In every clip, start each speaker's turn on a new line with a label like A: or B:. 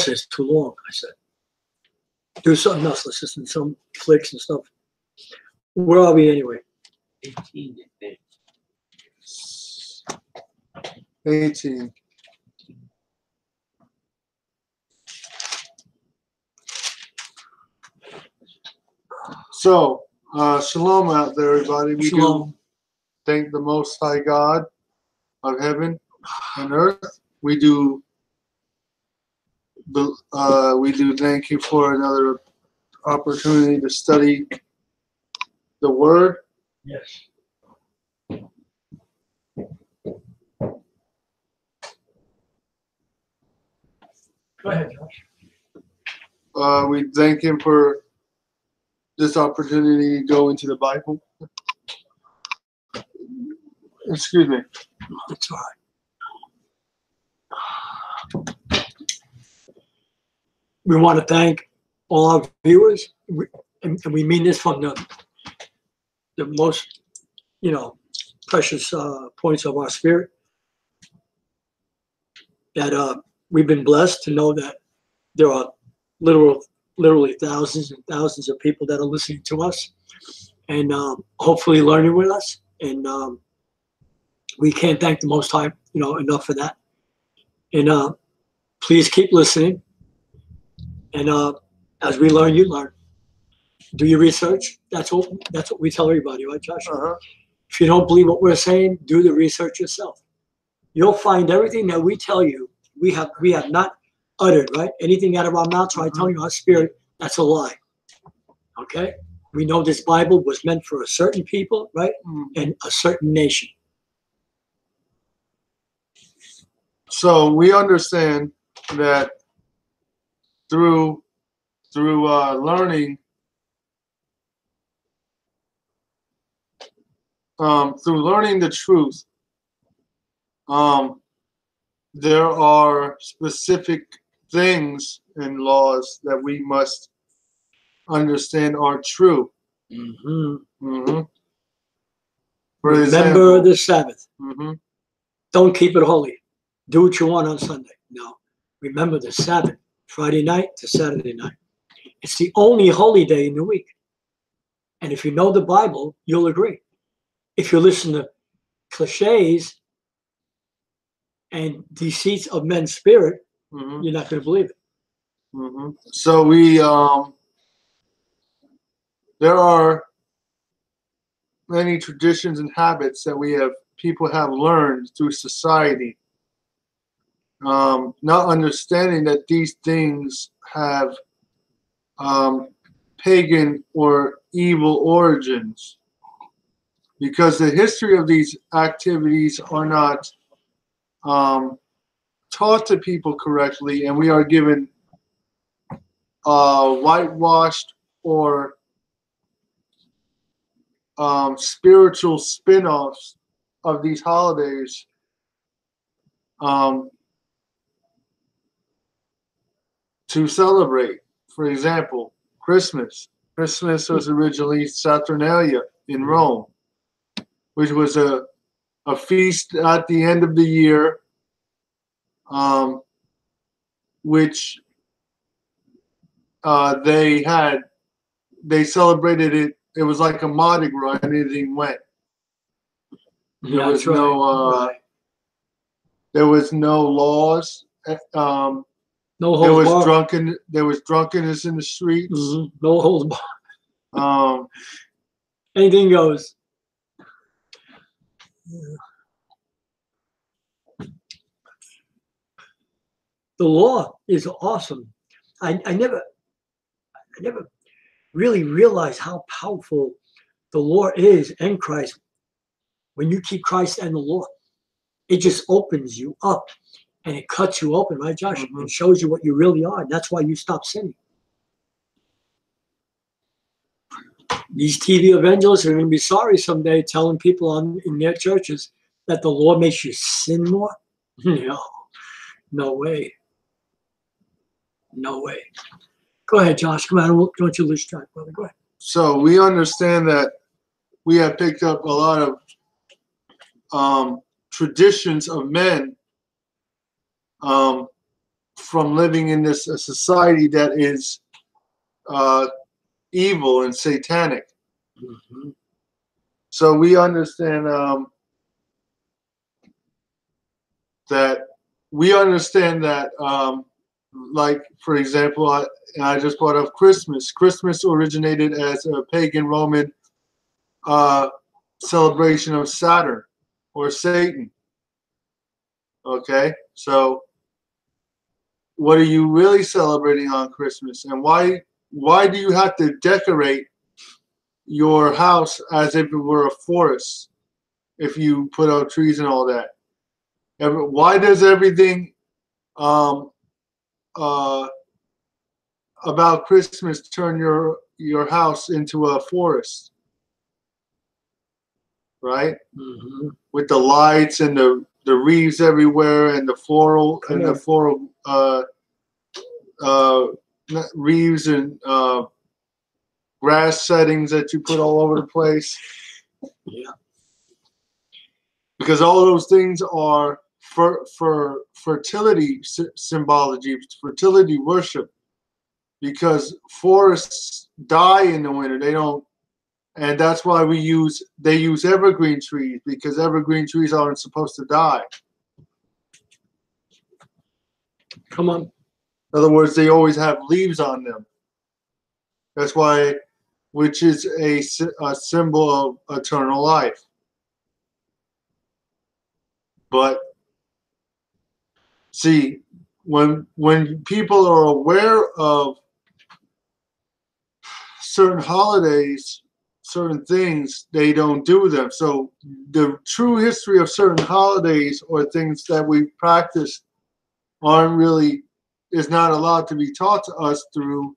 A: it's too long. I said, do something else. Let's listen to some flicks and stuff. Where are we anyway?
B: 18, I think.
C: 18. So, shalom out there, everybody. We
A: Shalom.
C: do thank the Most High God of heaven and earth. We do thank you for another opportunity to study the Word.
A: Yes. Go ahead, Josh.
C: We thank Him for this opportunity to go into the Bible. Excuse me.
A: It's all right. We want to thank all our viewers, and we mean this from the most, precious points of our spirit. That we've been blessed to know that there are literally thousands and thousands of people that are listening to us, and hopefully learning with us. And we can't thank the Most High, enough for that. And please keep listening. And as we learn, you learn. Do your research. That's what we tell everybody, right, Josh?
C: Uh-huh.
A: If you don't believe what we're saying, do the research yourself. You'll find everything that we tell you, we have not uttered, right? Anything out of our mouths, right? Telling you our spirit, that's a lie. Okay? We know this Bible was meant for a certain people, right? And a certain nation.
C: So we understand that through learning, the truth, there are specific things and laws that we must understand are true.
A: Mm-hmm.
C: Mm-hmm.
A: Remember the Sabbath.
C: Mm-hmm.
A: Don't keep it holy. Do what you want on Sunday. No. Remember the Sabbath, Friday night to Saturday night. It's the only holy day in the week. And if you know the Bible, you'll agree. If you listen to cliches and deceits of men's spirit, you're not going to believe it.
C: Mm-hmm. So there are many traditions and habits that people have learned through society, not understanding that these things have pagan or evil origins, because the history of these activities are not taught to people correctly, and we are given whitewashed or spiritual spin-offs of these holidays to celebrate. For example, Christmas. Christmas was originally Saturnalia in Rome, which was a feast at the end of the year, which they celebrated it. It was like a Mardi Gras, anything went. There was there was no laws.
A: No
C: there
A: holds
C: was
A: barred.
C: There was drunkenness in the streets.
A: No holds barred. Anything goes. The law is awesome. I never really realized how powerful the law is and Christ. When you keep Christ and the law, it just opens you up and it cuts you open, right, Josh? It shows you what you really are. And that's why you stop sinning. These TV evangelists are going to be sorry someday telling people in their churches that the law makes you sin more. No way. No way. Go ahead, Josh. Come on. Don't you lose track, brother. Go ahead.
C: So we understand that we have picked up a lot of traditions of men from living in this society that is evil and satanic.
A: Mhm.
C: So we understand that like, for example, I just brought up Christmas. Christmas originated as a pagan Roman celebration of Saturn or Satan. Okay, so what are you really celebrating on Christmas, and why do you have to decorate your house as if it were a forest if you put out trees and all that? Why does everything about Christmas turn your house into a forest, right?
A: Mhm.
C: With the lights and the wreaths everywhere and the floral
A: Come
C: and
A: on.
C: the floral wreaths and grass settings that you put all over the place,
A: Yeah.
C: because all those things are for fertility symbology, fertility worship. Because forests die in the winter, they don't, and that's why they use evergreen trees, because evergreen trees aren't supposed to die.
A: Come on.
C: In other words, they always have leaves on them. That's why, which is a symbol of eternal life. But see, when people are aware of certain holidays, certain things, they don't do them. So the true history of certain holidays or things that we practice is not allowed to be taught to us through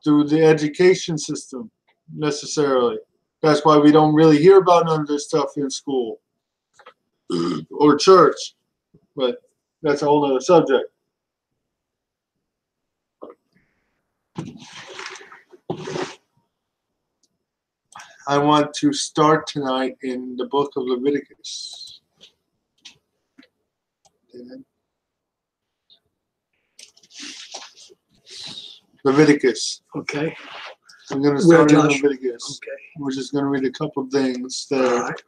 C: the education system necessarily. That's why we don't really hear about none of this stuff in school or church. But that's a whole other subject. I want to start tonight in the book of Leviticus. Leviticus.
A: Okay.
C: I'm going to
A: Where,
C: start in
A: Josh?
C: Leviticus.
A: Okay.
C: We're just going to read a couple things
A: All
C: there.
A: right.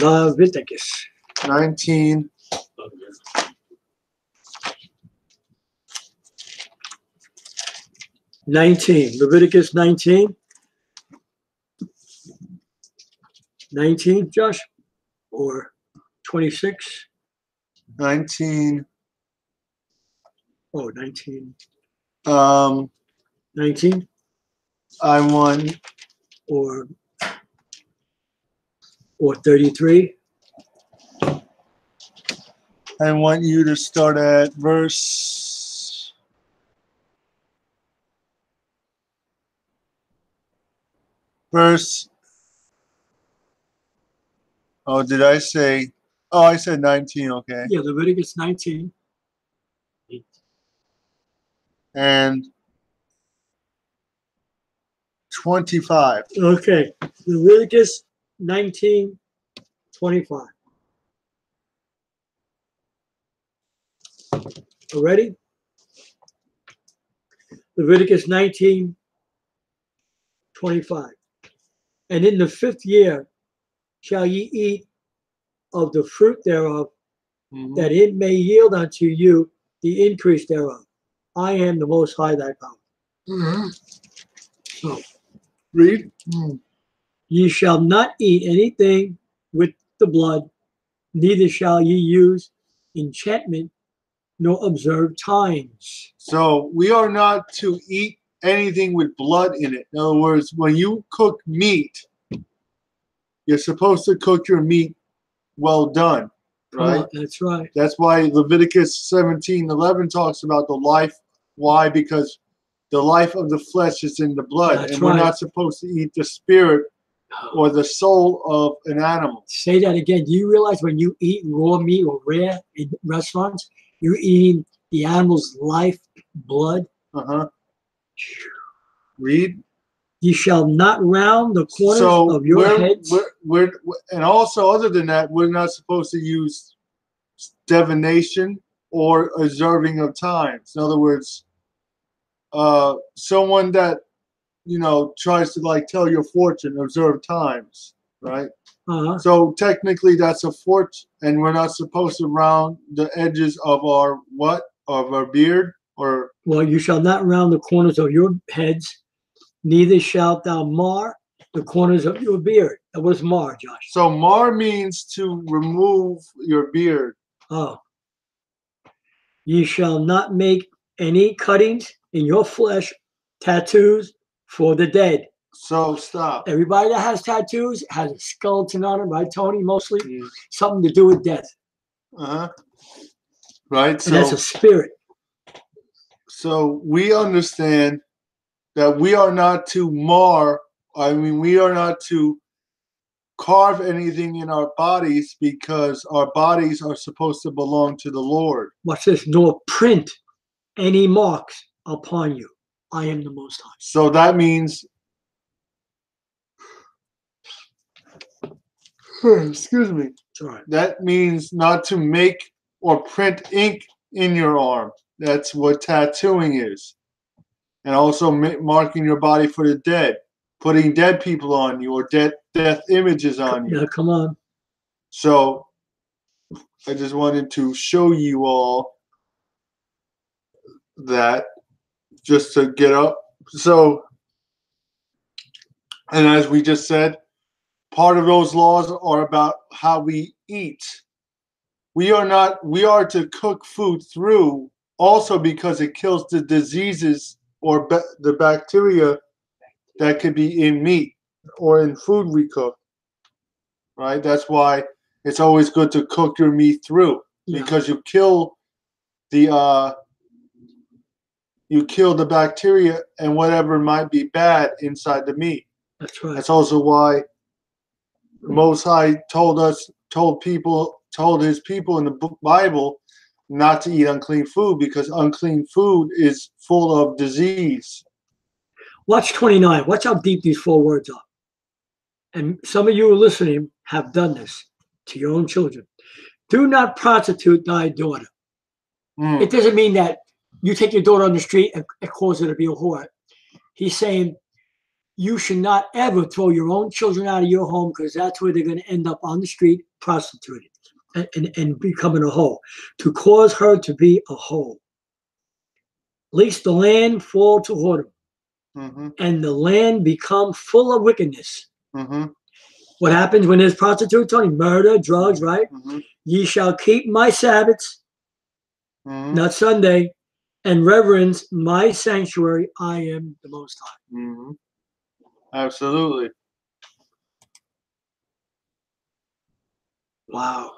A: Leviticus.
C: 19.
A: Leviticus 19. 19, Josh? Or 26?
C: 19.
A: Oh, 19.
C: 19. I want.
A: Or 33?
C: I want you to start at verse. Oh, did I say? Oh, I said 19. Okay.
A: Yeah, Leviticus 19.
C: And 25.
A: Okay. Leviticus 19, 25. Ready? Leviticus 19, 25. And in the 5th year shall ye eat of the fruit thereof, that it may yield unto you the increase thereof. I am the Most High thy power. So,
C: read.
A: Ye shall not eat anything with the blood, neither shall ye use enchantment, nor observe times.
C: So we are not to eat anything with blood in it. In other words, when you cook meat, you're supposed to cook your meat well done, right?
A: That's right.
C: That's why Leviticus 17:11 talks about the life. Why? Because the life of the flesh is in the blood.
A: That's
C: and we're
A: right.
C: not supposed to eat the spirit or the soul of an animal.
A: Say that again. Do you realize when you eat raw meat or rare in restaurants, you're eating the animal's life, blood?
C: Read.
A: Ye shall not round the corners of your heads.
C: And also, other than that, we're not supposed to use divination or observing of times. In other words, someone that, you know, tries to like tell your fortune, observe times, right? So technically that's a fortune, and we're not supposed to round the edges of our what? Of our beard, or
A: Well, you shall not round the corners of your heads, neither shalt thou mar the corners of your beard. That was mar, Josh.
C: so mar means to remove your beard.
A: Oh. Ye shall not make any cuttings in your flesh, tattoos for the dead.
C: So stop.
A: Everybody that has tattoos has a skeleton on them, right, Tony? Mostly something to do with death.
C: Right.
A: And that's a spirit.
C: So we understand that we are not to mar. I mean, we are not to carve anything in our bodies, because our bodies are supposed to belong to the Lord.
A: Watch this. Nor print any marks upon you. I am the Most High.
C: So that means, excuse me.
A: It's all right.
C: That means not to make or print ink in your arm. That's what tattooing is. And also marking your body for the dead, putting dead people on you, or death images on you.
A: Now, come on.
C: So I just wanted to show you all that, just to get up. So, and as we just said, part of those laws are about how we eat. We are to cook food through, also because it kills the diseases or the bacteria that could be in meat or in food we cook. Right? That's why it's always good to cook your meat through, because you kill the bacteria and whatever might be bad inside the meat.
A: That's right.
C: That's also why Most High told his people in the Bible not to eat unclean food, because unclean food is full of disease.
A: Watch 29. Watch how deep these 4 words are. And some of you listening have done this to your own children. Do not prostitute thy daughter. It doesn't mean that you take your daughter on the street and cause her to be a whore. He's saying you should not ever throw your own children out of your home, because that's where they're going to end up, on the street, prostituted and becoming a hoe. To cause her to be a hoe. Lest the land fall to whoredom, and the land become full of wickedness. What happens when there's prostitutes, Tony? Murder, drugs, right? Ye shall keep my Sabbaths, not Sunday, and reverence my sanctuary. I am the Most High.
C: Absolutely.
A: Wow.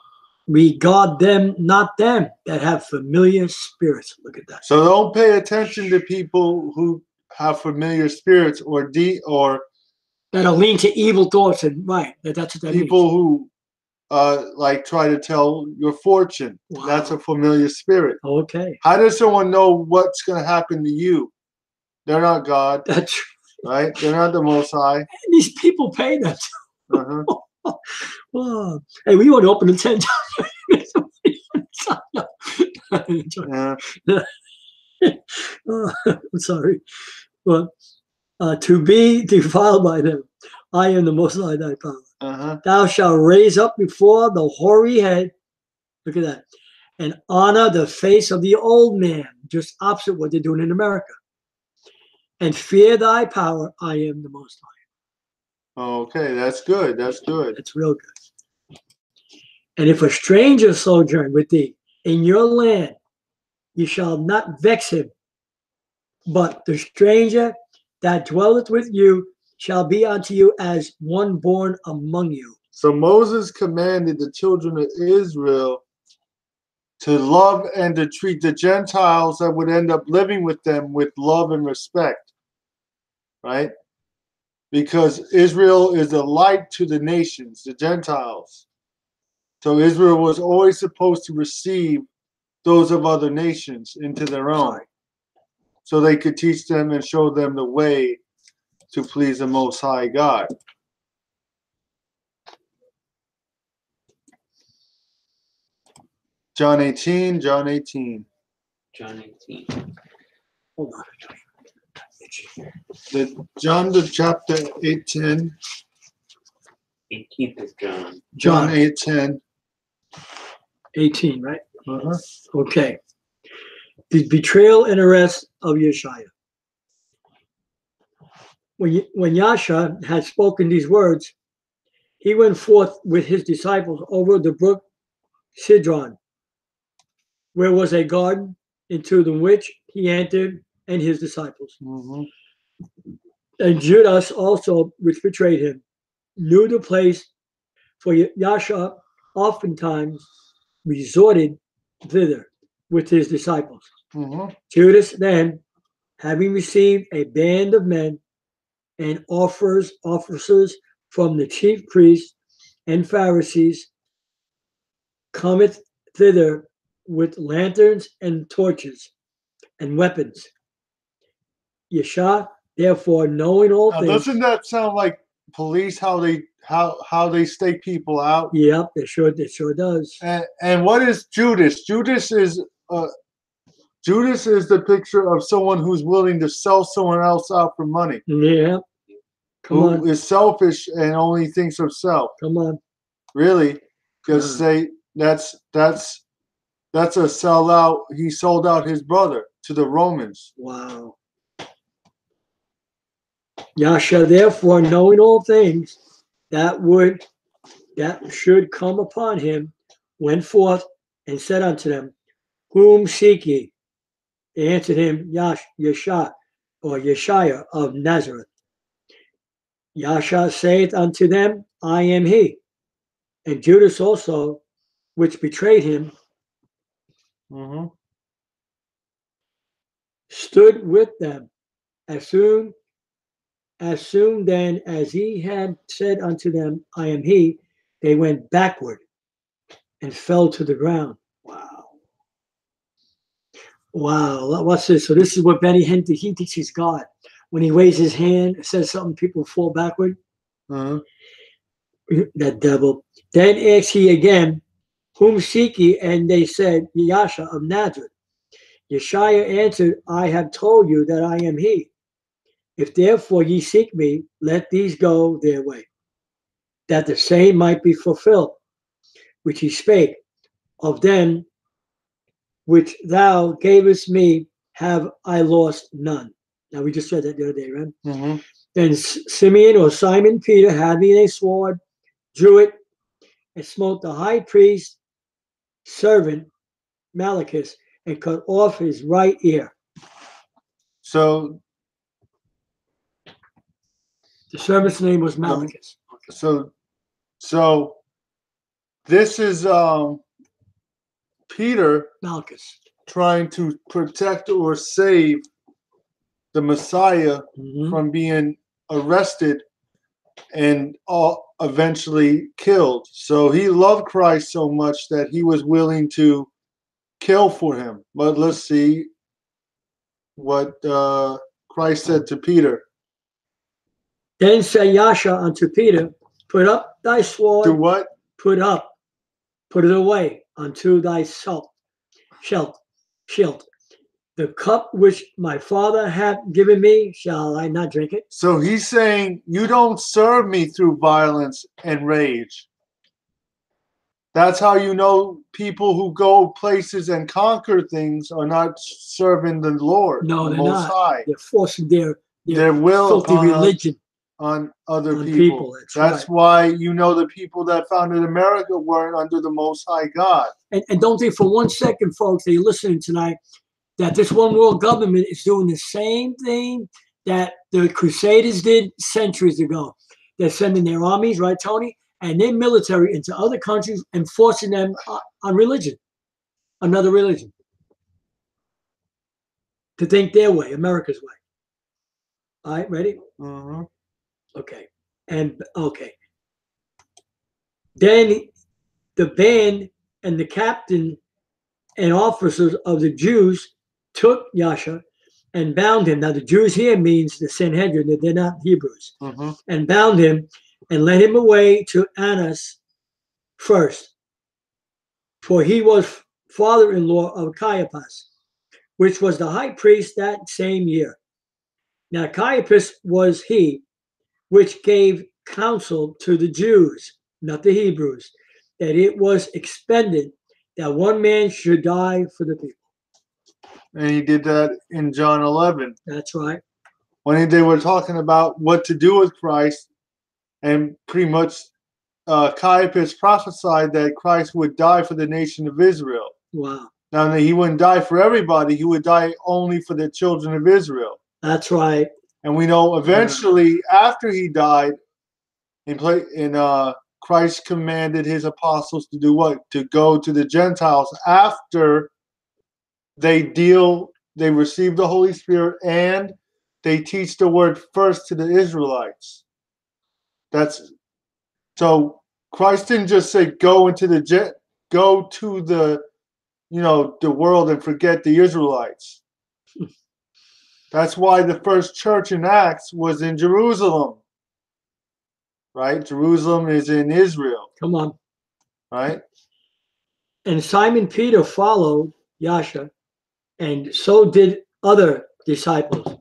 A: Regard them, not them, that have familiar spirits. Look at that.
C: So don't pay attention to people who have familiar spirits, or
A: that'll lean to evil thoughts, and right. That's what that
C: people
A: means.
C: who like try to tell your fortune.
A: Wow.
C: That's a familiar spirit.
A: Okay.
C: How does someone know what's going to happen to you? They're not God.
A: That's
C: right. They're not the Most High.
A: These people pay them. Wow. Hey, we want to open the 10 I'm sorry. But to be defiled by them, I am the Most High thy power. Thou shalt raise up before the hoary head, look at that, and honor the face of the old man, just opposite what they're doing in America. And fear thy power, I am the Most High.
C: Okay, that's good. That's good.
A: That's real good. And if a stranger sojourn with thee in your land, you shall not vex him, but the stranger that dwelleth with you shall be unto you as one born among you.
C: So Moses commanded the children of Israel to love and to treat the Gentiles that would end up living with them with love and respect, right? Because Israel is a light to the nations, the Gentiles. So Israel was always supposed to receive those of other nations into their own, so they could teach them and show them the way to please the Most High God. John 18, John 18.
B: John 18.
A: Hold on.
C: John the chapter 8:10.
B: 18th is John.
C: John 8:10.
A: 18, right?
C: Uh-huh.
A: Okay. The betrayal and arrest of Yashayah. When Yasha had spoken these words, he went forth with his disciples over the brook Sidron, where was a garden, into the which he entered, and his disciples.
C: Mm-hmm.
A: And Judas also, which betrayed him, knew the place, for Yasha oftentimes resorted thither with his disciples.
C: Mm-hmm.
A: Judas then, having received a band of men and officers from the chief priests and Pharisees, cometh thither with lanterns and torches and weapons. Yasha, therefore, knowing all
C: Now,
A: things.
C: doesn't that sound like police? How they stake people out?
A: Yep, it sure does.
C: And what is Judas? Judas is the picture of someone who's willing to sell someone else out for money.
A: Yeah.
C: Who is selfish and only thinks of self.
A: Come on.
C: Really? Because that's a sellout. He sold out his brother to the Romans.
A: Wow. Yasha, therefore, knowing all things that should come upon him, went forth and said unto them, Whom seek ye? They answered him, Yasha, or Yashayah of Nazareth. Yasha saith unto them, I am he. And Judas also, which betrayed him, stood with them. As soon then as he had said unto them, I am he, they went backward and fell to the ground. Wow. What's this? So this is what Benny Hinn, he thinks he's God. When he raises his hand, says something, people fall backward. That devil. Then asked he again, Whom seek ye? And they said, Yasha of Nazareth. Yashayah answered, I have told you that I am he. If therefore ye seek me, let these go their way, that the same might be fulfilled, which he spake, of them which thou gavest me have I lost none. Now we just read that the other day, right?
C: Mm-hmm.
A: Then Simeon or Simon Peter, having a sword, drew it and smote the high priest's servant Malchus and cut off his right ear.
C: So
A: the servant's name was Malchus.
C: So this is Peter
A: Malchus
C: trying to protect or save the Messiah from being arrested and eventually killed. So he loved Christ so much that he was willing to kill for him. But let's see what Christ said to Peter.
A: Then said Yasha unto Peter, Put up thy sword.
C: Do what?
A: Put it away unto thyself. Shield. The cup which my Father hath given me, shall I not drink it?
C: So he's saying, you don't serve me through violence and rage. That's how you know people who go places and conquer things are not serving the Lord.
A: No,
C: the
A: they're
C: Most
A: not.
C: High.
A: They're forcing their
C: will
A: filthy religion
C: on other people. That's
A: right.
C: why you know the people that founded America weren't under the Most High God.
A: And don't think for one second, folks, that you're listening tonight, that this one world government is doing the same thing that the Crusaders did centuries ago. They're sending their armies, right, Tony, and their military into other countries and forcing them on religion, another religion, to think their way, America's way. All right, ready?
C: Mm-hmm.
A: Okay. Then the band and the captain and officers of the Jews took Yasha and bound him. Now the Jews here means the Sanhedrin, they're not Hebrews. And bound him and led him away to Annas first. For he was father-in-law of Caiaphas, which was the high priest that same year. Now Caiaphas was he which gave counsel to the Jews, not the Hebrews, that it was expended that one man should die for the people.
C: And he did that in John 11.
A: That's right.
C: When they were talking about what to do with Christ, and pretty much Caiaphas prophesied that Christ would die for the nation of Israel.
A: Wow.
C: Now, he wouldn't die for everybody. He would die only for the children of Israel.
A: That's right.
C: And we know eventually, after he died, Christ commanded his apostles to do what? To go to the Gentiles after they receive the Holy Spirit and they teach the word first to the Israelites. So Christ didn't just say go to the world and forget the Israelites. That's why the first church in Acts was in Jerusalem. Right? Jerusalem is in Israel.
A: Come on.
C: Right?
A: And Simon Peter followed Yasha, and so did other disciples.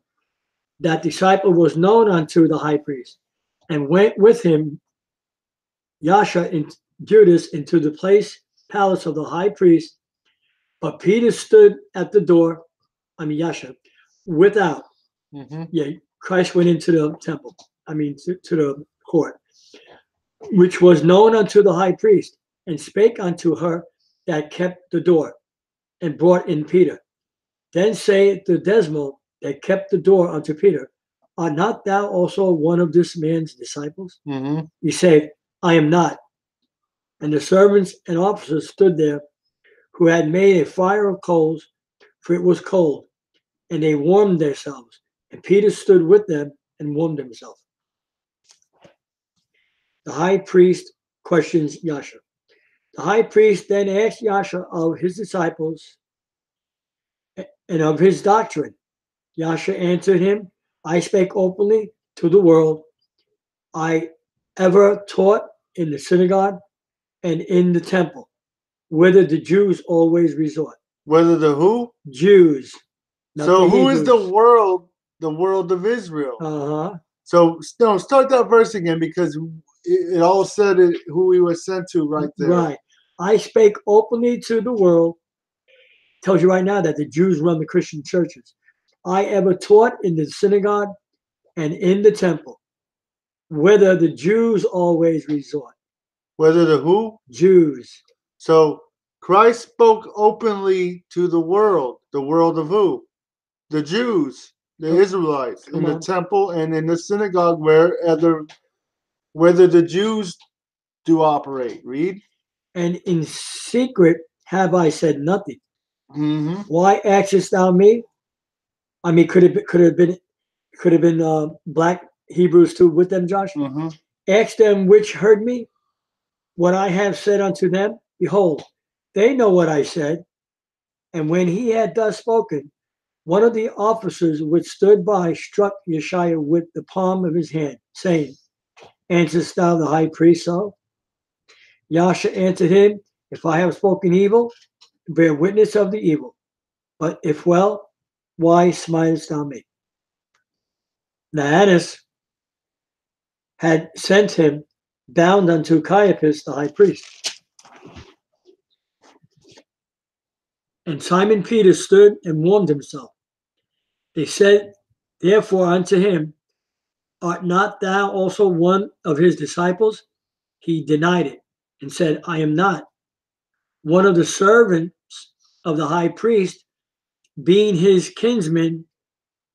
A: That disciple was known unto the high priest, and went with him Yasha and Judas into the palace of the high priest. But Peter stood at the door, Yasha, without.
C: Mm-hmm.
A: Yeah, Christ went into the temple, to the court, which was known unto the high priest, and spake unto her that kept the door, and brought in Peter. Then saith the Desmond that kept the door unto Peter, art not thou also one of this man's disciples?
C: Mm-hmm.
A: He said, I am not. And the servants and officers stood there, who had made a fire of coals, for it was cold, and they warmed themselves. And Peter stood with them and warmed himself. The high priest questions Yasha. The high priest then asked Yasha of his disciples and of his doctrine. Yasha answered him, I spake openly to the world. I ever taught in the synagogue and in the temple, whither the Jews always resort.
C: Whether the who?
A: Jews.
C: So who is the world? The world of Israel.
A: Uh-huh.
C: So start that verse again, because it all said who he was sent to right there.
A: Right. I spake openly to the world. Tells you right now that the Jews run the Christian churches. I ever taught in the synagogue and in the temple, whither the Jews always resort.
C: Whether the who?
A: Jews.
C: So Christ spoke openly to the world of who? The Jews, the Israelites, in the temple and in the synagogue, whether the Jews do operate. Read. And
A: in secret have I said nothing.
C: Mm-hmm.
A: Why askest thou me? Could have been black Hebrews too with them, Josh.
C: Mm-hmm.
A: Ask them which heard me, what I have said unto them. Behold, they know what I said. And when he had thus spoken, one of the officers which stood by struck Yashayah with the palm of his hand, saying, Answerest thou the high priest so? Yasha answered him, If I have spoken evil, bear witness of the evil. But if well, why smitest thou me? Now Annas had sent him bound unto Caiaphas the high priest. And Simon Peter stood and warmed himself. They said therefore unto him, Art not thou also one of his disciples? He denied it and said, I am not. One of the servants of the high priest, being his kinsman,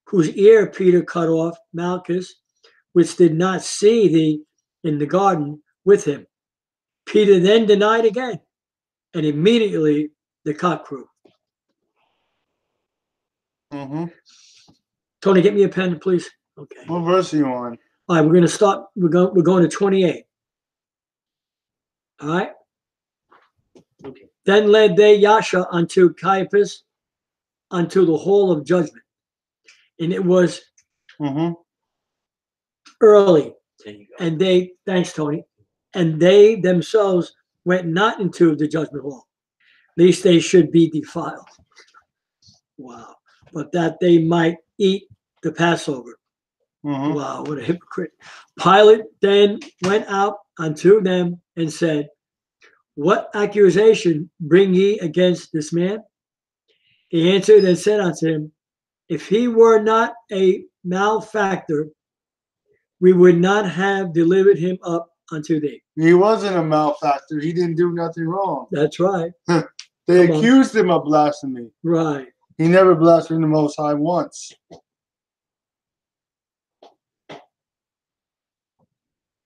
A: whose ear Peter cut off, Malchus, which did not see thee in the garden with him. Peter then denied again, and immediately the cock crew.
C: Mm-hmm.
A: Tony, get me a pen, please. Okay.
C: What verse are you on?
A: All right, we're going to start. We're going to 28. All right.
B: Okay.
A: Then led they Yasha unto Caiaphas, unto the hall of judgment. And it was early.
B: There you go.
A: And thanks, Tony. And they themselves went not into the judgment hall, lest they should be defiled. Wow. But that they might eat the Passover.
C: Mhm.
A: Wow, what a hypocrite. Pilate then went out unto them and said, what accusation bring ye against this man? He answered and said unto him, if he were not a malefactor, we would not have delivered him up unto thee.
C: He wasn't a malefactor. He didn't do nothing wrong.
A: That's right.
C: They
A: Come on.
C: accused him of blasphemy.
A: Right.
C: He never blasphemed the Most High once.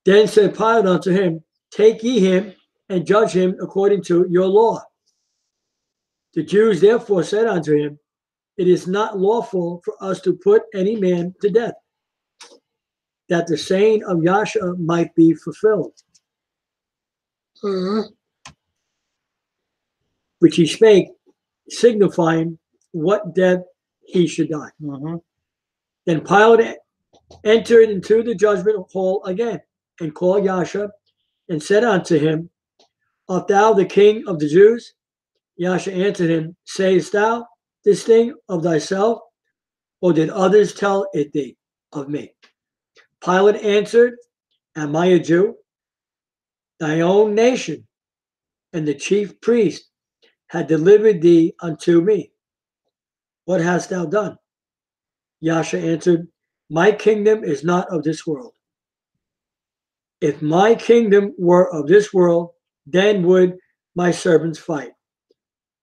A: Then said Pilate unto him, take ye him and judge him according to your law. The Jews therefore said unto him, it is not lawful for us to put any man to death, that the saying of Yasha might be fulfilled. Which he spake, signifying what death he should die. Then Pilate entered into the judgment hall again, and called Yasha, and said unto him, art thou the king of the Jews? Yasha answered him, sayest thou this thing of thyself, or did others tell it thee of me? Pilate answered, am I a Jew? Thy own nation and the chief priest had delivered thee unto me. What hast thou done? Yasha answered, my kingdom is not of this world. If my kingdom were of this world, then would my servants fight,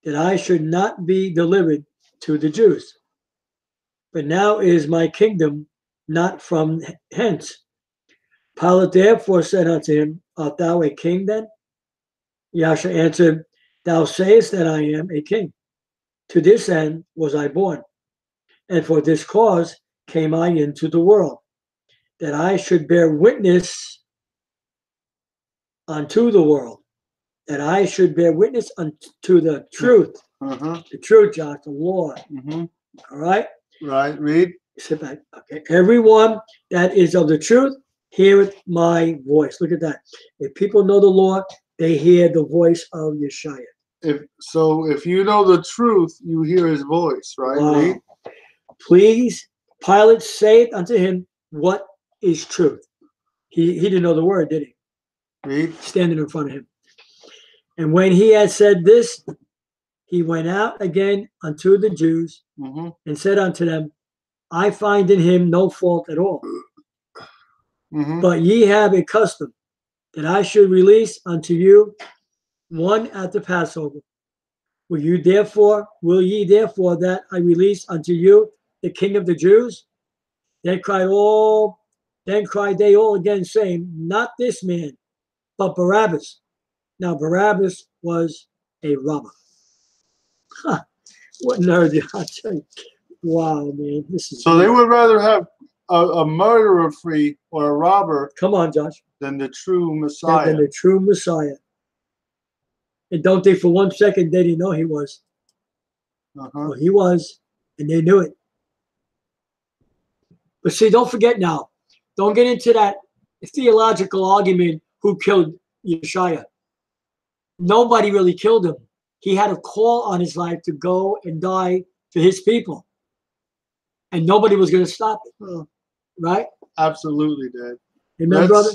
A: that I should not be delivered to the Jews. But now is my kingdom not from hence. Pilate therefore said unto him, art thou a king then? Yasha answered, thou sayest that I am a king. To this end was I born, and for this cause came I into the world, that I should bear witness unto the world, that I should bear witness unto the truth. The truth, Josh, the Lord. All right?
C: Right, read.
A: Sit back. Okay. Everyone that is of the truth, heareth my voice. Look at that. If people know the Lord, they hear the voice of Yashayah.
C: If you know the truth, you hear his voice, right?
A: Wow.
C: Read.
A: Please, Pilate saith unto him, what is truth? He didn't know the word, did he?
C: Read.
A: Standing in front of him. And when he had said this, he went out again unto the Jews and said unto them, I find in him no fault at all. But ye have a custom that I should release unto you one at the Passover. Will ye therefore that I release unto you the King of the Jews? Then cried they all again, saying, not this man, but Barabbas. Now Barabbas was a robber. What nerd, I tell you. Wow, man, this is.
C: So they would rather have a murderer free or a robber.
A: Come on, Josh.
C: Than the true Messiah.
A: Than the true Messiah. And don't think for 1 second they didn't know he was. Well, he was, and they knew it. But see, don't forget now. Don't get into that theological argument who killed Yashayah. Nobody really killed him. He had a call on his life to go and die for his people. And nobody was going to stop it. Right?
C: Absolutely, Dad.
A: Amen, brother?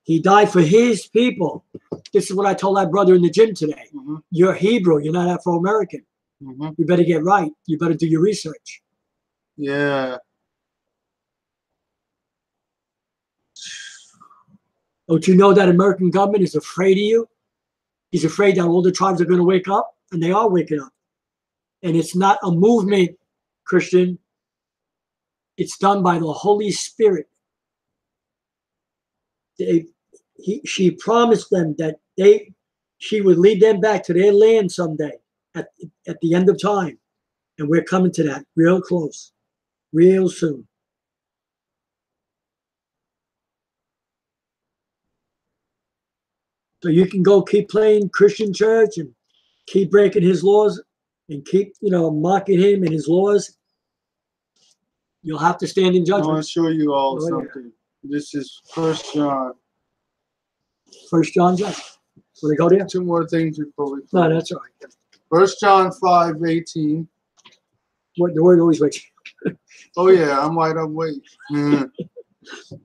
A: He died for his people. This is what I told that brother in the gym today. You're Hebrew. You're not Afro-American. You better get right. You better do your research.
C: Yeah.
A: Don't you know that American government is afraid of you? He's afraid that all the tribes are going to wake up, and they are waking up. And it's not a movement, Christian. It's done by the Holy Spirit. She promised them that she would lead them back to their land someday at the end of time. And we're coming to that real close, real soon. So you can go keep playing Christian church and keep breaking his laws and keep, mocking him and his laws. You'll have to stand in judgment.
C: I want to show you all something. Yeah. This is 1 John.
A: 1 John, John. Want to go there?
C: 2 more things before we.
A: No, that's all right.
C: 1 John 5:18.
A: What the word always waits.
C: Oh yeah, I'm wide awake. Mhm.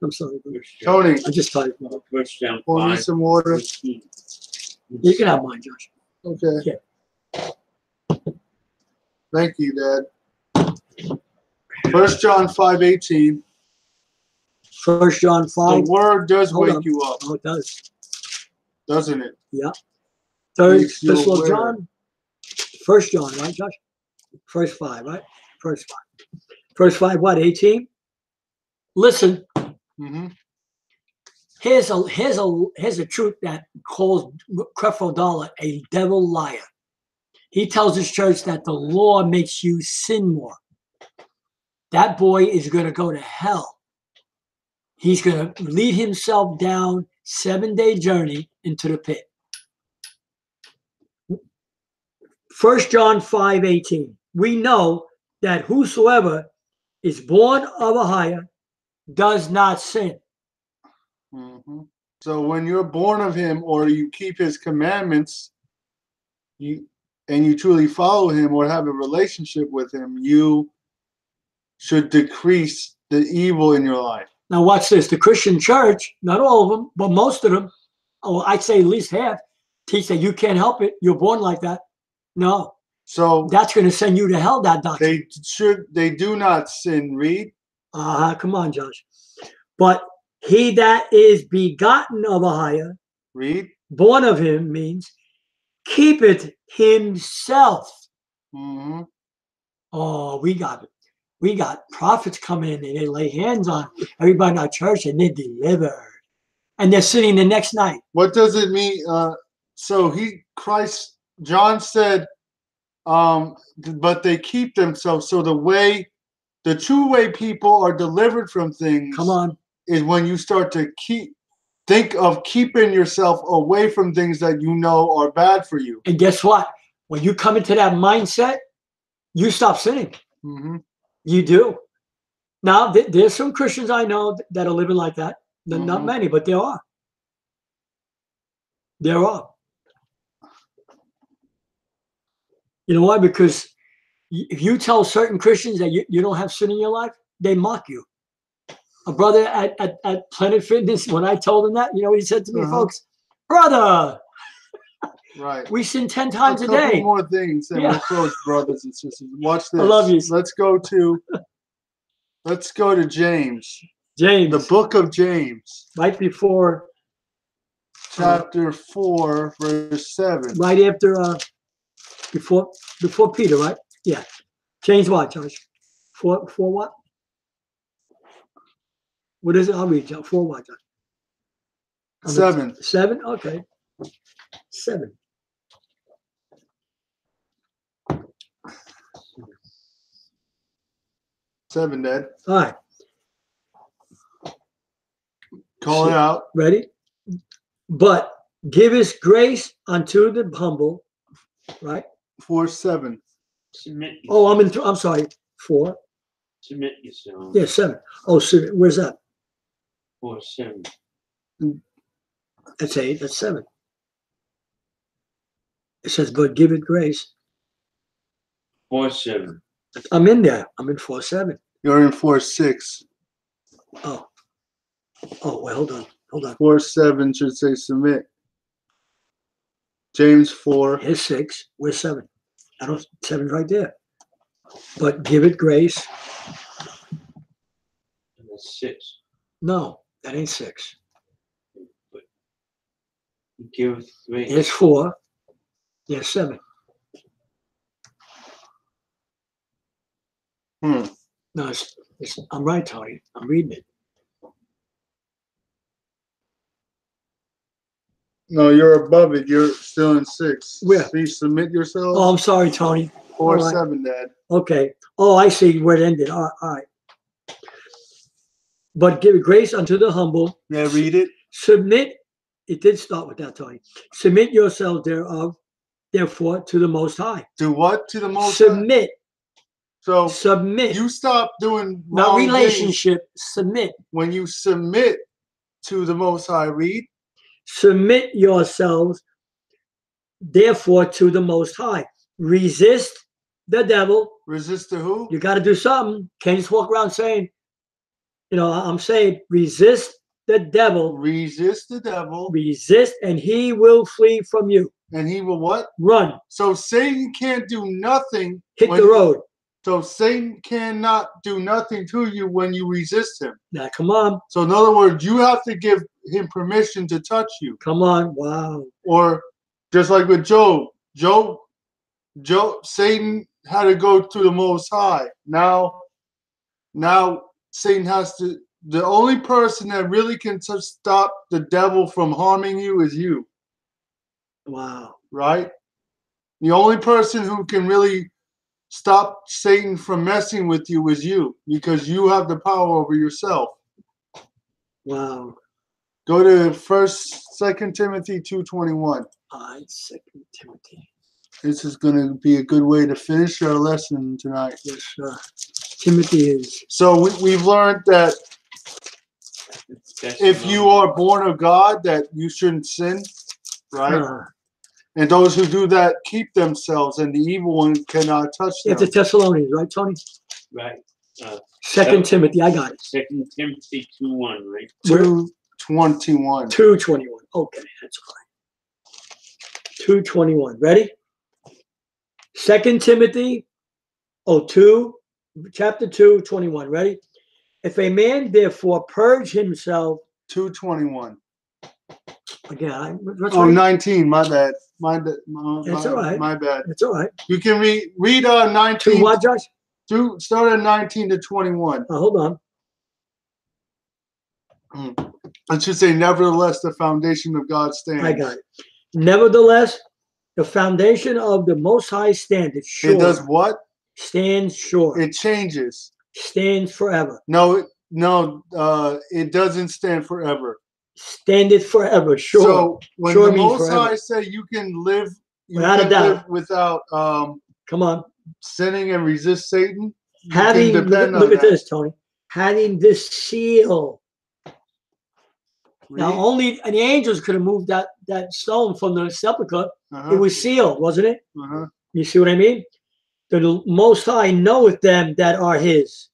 A: I'm sorry. Bro.
C: Tony,
A: I just tired.
B: First John
C: pour me
B: 5.
C: some water.
B: 18.
A: You can have mine, Josh.
C: Okay. Thank you, Dad. 1 John 5:18.
A: 1 John 5.
C: The word does
A: Hold
C: wake
A: on.
C: you up,
A: Oh, it does.
C: doesn't it?
A: Yeah. Third
C: Makes you
A: Epistle of
C: aware.
A: John. 1 John, right, Josh? Verse 5, right? Verse 5. Verse 5, what? 18? Listen,
C: Mm-hmm.
A: here's a truth that calls Creflo a devil liar. He tells his church that the law makes you sin more. That boy is going to go to hell. He's going to lead himself down 7-day journey into the pit. 1 John 5:18. We know that whosoever is born of Ahayah does not sin.
C: Mm-hmm. So when you're born of him or you keep his commandments, you truly follow him or have a relationship with him, you should decrease the evil in your life.
A: Now watch this. The Christian church, not all of them, but most of them, oh, I'd say at least half, teach that you can't help it. You're born like that. No.
C: So
A: That's going to send you to hell, that doctrine.
C: they do not sin. Read.
A: Come on, Josh. But he that is begotten of Ahayah,
C: Read.
A: born of him, means keepeth himself.
C: Mm-hmm.
A: Oh, we got prophets come in and they lay hands on everybody in our church and they're delivered. And they're sitting the next night.
C: What does it mean? John said, but they keep themselves. So the true way people are delivered from things,
A: Come on.
C: is when you start to think of keeping yourself away from things that you know are bad for you.
A: And guess what? When you come into that mindset, you stop sinning.
C: Mm-hmm.
A: You do. Now, there's some Christians I know that are living like that.
C: Mm-hmm.
A: Not many, but there are. There are. You know why? Because if you tell certain Christians that you don't have sin in your life, they mock you. A brother at Planet Fitness, when I told him that, you know what he said to me, folks? Brother,
C: right.
A: We sin 10 times a
C: couple
A: day.
C: more things, and
A: Yeah.
C: we'll close, brothers and sisters. Watch this.
A: I love you.
C: Let's go to James.
A: James.
C: The book of James.
A: Right before.
C: Chapter 4, verse 7.
A: Right after, before Peter, right? Yeah. James what, Josh? 4 what? What is it? I'll read you. 4 what, Josh?
C: 7.
A: 7? Okay. 7.
C: Dad.
A: All right.
C: Call it out.
A: Ready? But givest grace unto the humble, right?
C: 4:7.
B: Submit
A: Oh,
B: yourself.
A: I'm sorry. 4.
B: Submit yourself.
A: Yeah, 7. Oh, so where's that?
B: 4:7.
A: That's 8. That's 7. It says, but give it grace.
B: 4:7.
A: I'm in there. I'm in 4:7.
C: You're in 4:6.
A: Oh, wait, hold on.
C: 4:7 should say submit. James 4.
A: Here's 6. Where's 7? I don't. 7's right there. But give it grace.
B: And that's 6.
A: No, that ain't 6.
B: But give 3.
A: Here's 4. Here's 7. No, I'm right, Tony. I'm reading it.
C: No, you're above it. You're still in 6.
A: Where?
C: Please submit yourselves.
A: Oh, I'm sorry, Tony.
C: 4:7, Dad.
A: Okay. Oh, I see where it ended. All right. But give grace unto the humble.
C: Yeah, read it.
A: Submit. It did start with that, Tony. Submit yourselves therefore, to the Most High.
C: Do what to the Most High?
A: Submit.
C: So
A: Submit.
C: you stop doing
A: Not
C: wrong
A: relationship.
C: things.
A: Submit.
C: When you submit to the Most High, read.
A: Submit yourselves therefore to the Most High. Resist the devil.
C: Resist to who?
A: You got to do something. Can't just walk around saying, I'm saying resist the devil.
C: Resist the devil.
A: Resist, and he will flee from you.
C: And he will what?
A: Run.
C: So Satan can't do nothing.
A: Hit the road.
C: So Satan cannot do nothing to you when you resist him.
A: Now, come on.
C: So in other words, you have to give him permission to touch you.
A: Come on. Wow.
C: Or just like with Job. Satan had to go to the Most High. Now Satan has to. The only person that really can stop the devil from harming you is you.
A: Wow.
C: Right? The only person who can really stop Satan from messing with you is you, because you have the power over yourself.
A: Wow.
C: Go to 2 Timothy 2:21.
A: 2 Timothy.
C: This is going to be a good way to finish our lesson tonight.
A: Yes, sir. Timothy is.
C: So we've learned that if you are born of God, that you shouldn't sin, right? And those who do that keep themselves, and the evil one cannot touch them.
A: It's the Thessalonians, right, Tony?
B: Right.
A: 2 Timothy, I got it.
B: 2 Timothy 2:1, right?
C: 2:21.
A: 2:21. Okay, that's fine. 2:21. Ready? 2 Timothy, chapter 2:21. Ready? If a man therefore purge himself.
C: 2:21.
A: Again,
C: 19. My bad.
A: That's all right.
C: My bad.
A: It's all right.
C: You can read 19.
A: To what, Josh?
C: Start at 19 to 21.
A: Hold on.
C: It should say, nevertheless, the foundation of God stands.
A: I got it. Nevertheless, the foundation of the Most High standeth sure.
C: It does what?
A: Stands sure.
C: It changes.
A: Stands forever.
C: No, it doesn't stand forever.
A: Standeth forever, sure.
C: So when
A: sure
C: the Most
A: forever.
C: High say you can live,
A: without a doubt,
C: without
A: come on,
C: sinning and resist Satan.
A: Having look at this, Tony. Having this seal. Now, only the angels could have moved that stone from the sepulchre. It was sealed, wasn't it? You see what I mean? The Most High knoweth them that are His,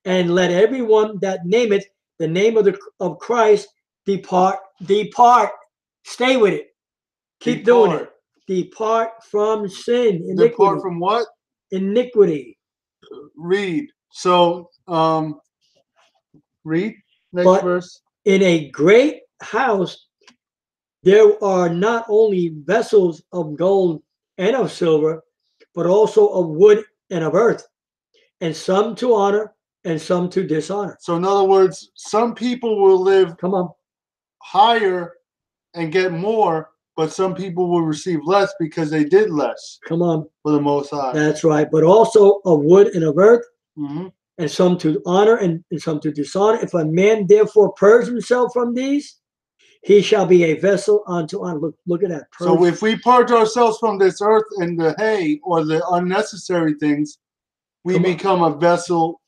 A: and let everyone that nameth the name of Christ depart. Stay with it. Keep doing it. Depart from sin. Iniquity.
C: Depart from what?
A: Iniquity.
C: Read. So, read next verse.
A: In a great house, there are not only vessels of gold and of silver, but also of wood and of earth, and some to honor and some to dishonor.
C: So in other words, some people will live higher and get more, but some people will receive less because they did less.
A: Come on.
C: For the Most High.
A: That's right. But also of wood and of earth, and some to honor and some to dishonor. If a man therefore purge himself from these, he shall be a vessel unto honor. Look at that. Purge.
C: So if we purge ourselves from this earth and the hay or the unnecessary things, we become a vessel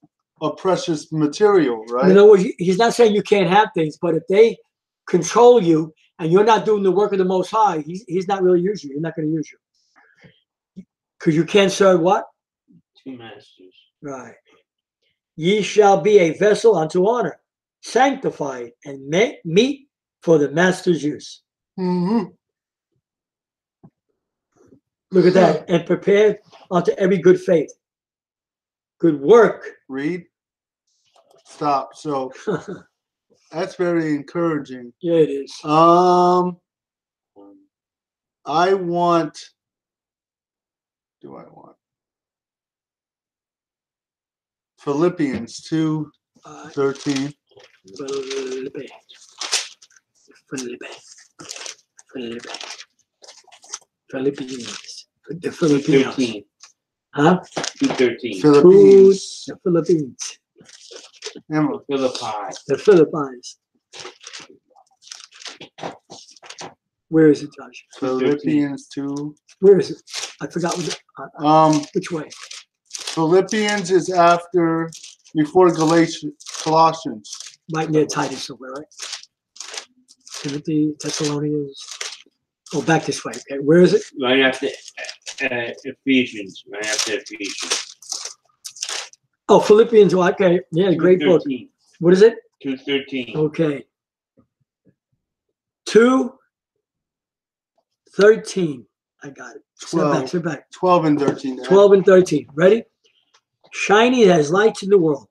C: of precious material, right?
A: In other words, he's not saying you can't have things, but if they control you and you're not doing the work of the Most High, he's not really using you. He's not going to use you. Because you can't serve what?
B: Two masters.
A: Right. Ye shall be a vessel unto honor, sanctified and meet for the master's use. Look at that. And prepared unto every good faith. Good work.
C: Read. Stop. So that's very encouraging.
A: Yeah, it is.
C: Philippians 2:13.
A: Philippians. The Philippines.
B: 13.
A: Huh?
B: 2:13.
C: Philippines.
A: The Philippines.
B: Philippi.
A: The Philippines. Where is it, Josh?
C: Philippians 2.
A: Where is it? I forgot which way.
C: Philippians is before Colossians.
A: Right near Titus somewhere, right? Timothy, Thessalonians. Oh, back this way. Okay, where is it?
B: Right after Ephesians. Right after Ephesians.
A: Oh, Philippians. Oh, okay. Yeah, great book.
B: 2:13.
A: What is it?
B: 2:13.
A: Okay. 2:13. I got it. Step back.
C: 12 and 13.
A: 12 and 13. Ready? Shining as lights in the world.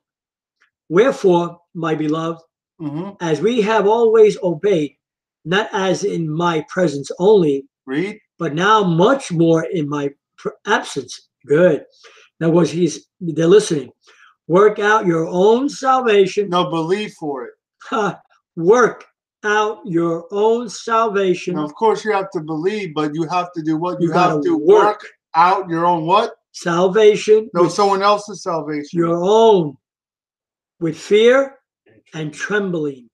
A: Wherefore, my beloved, as we have always obeyed, not as in my presence only,
C: Read.
A: but now much more in my absence. Good. Now, they're listening. Work out your own salvation.
C: No, believe for it.
A: Work out your own salvation.
C: Now, of course, you have to believe, but you have to do what? You
A: gotta
C: have to work out your own what?
A: Salvation.
C: No, someone else's salvation.
A: Your own. With fear and trembling.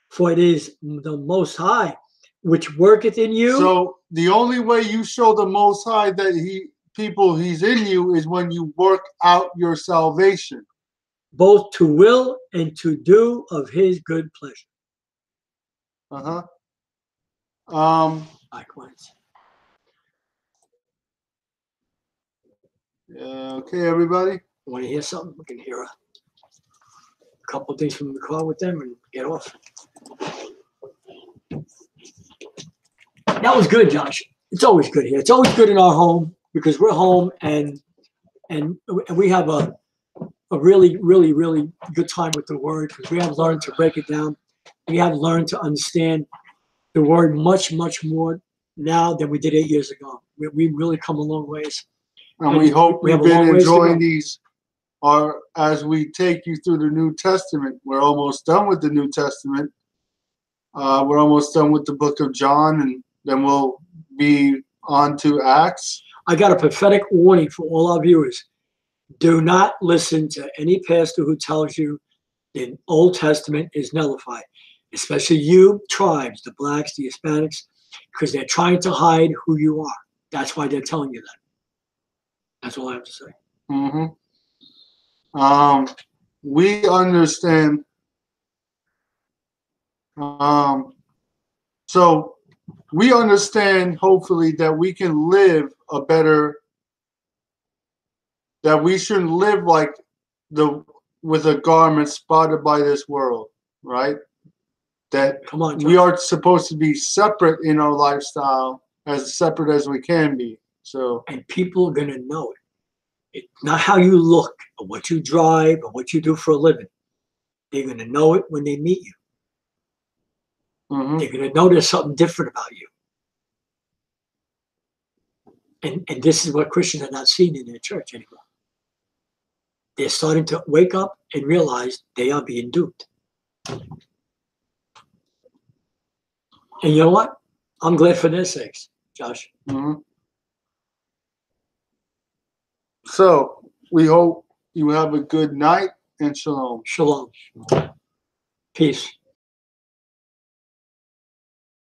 A: For it is the Most High, which worketh in you.
C: So the only way you show the Most High that He's in you is when you work out your salvation.
A: Both to will and to do of His good pleasure. Likewise.
C: Okay, everybody.
A: Want to hear something? We can hear a couple of things from the car with them and get off. That was good, Josh. It's always good here. It's always good in our home because we're home and we have a really, really, really good time with the word because we have learned to break it down. We have learned to understand the word much, much more now than we did 8 years ago. We really come a long ways.
C: And we hope
A: we have
C: we've
A: a long
C: been
A: ways to
C: enjoying
A: go.
C: these as we take you through the New Testament. We're almost done with the New Testament. We're almost done with the book of John, and then we'll be on to Acts.
A: I got a prophetic warning for all our viewers. Do not listen to any pastor who tells you the Old Testament is nullified, especially you tribes, the blacks, the Hispanics, because they're trying to hide who you are. That's why they're telling you that. That's all I have to say.
C: We understand. So we understand, hopefully, that we can live that we shouldn't live like with a garment spotted by this world, right? That
A: Come on, John.
C: we are supposed to be separate in our lifestyle, as separate as we can be. So,
A: and people are going to know it. It's not how you look or what you drive or what you do for a living. They're going to know it when they meet you. They're going to know there's something different about you. And this is what Christians are not seeing in their church anymore. They're starting to wake up and realize they are being duped. And you know what? I'm glad for their sakes, Josh.
C: So we hope you have a good night and shalom.
A: Shalom. Peace.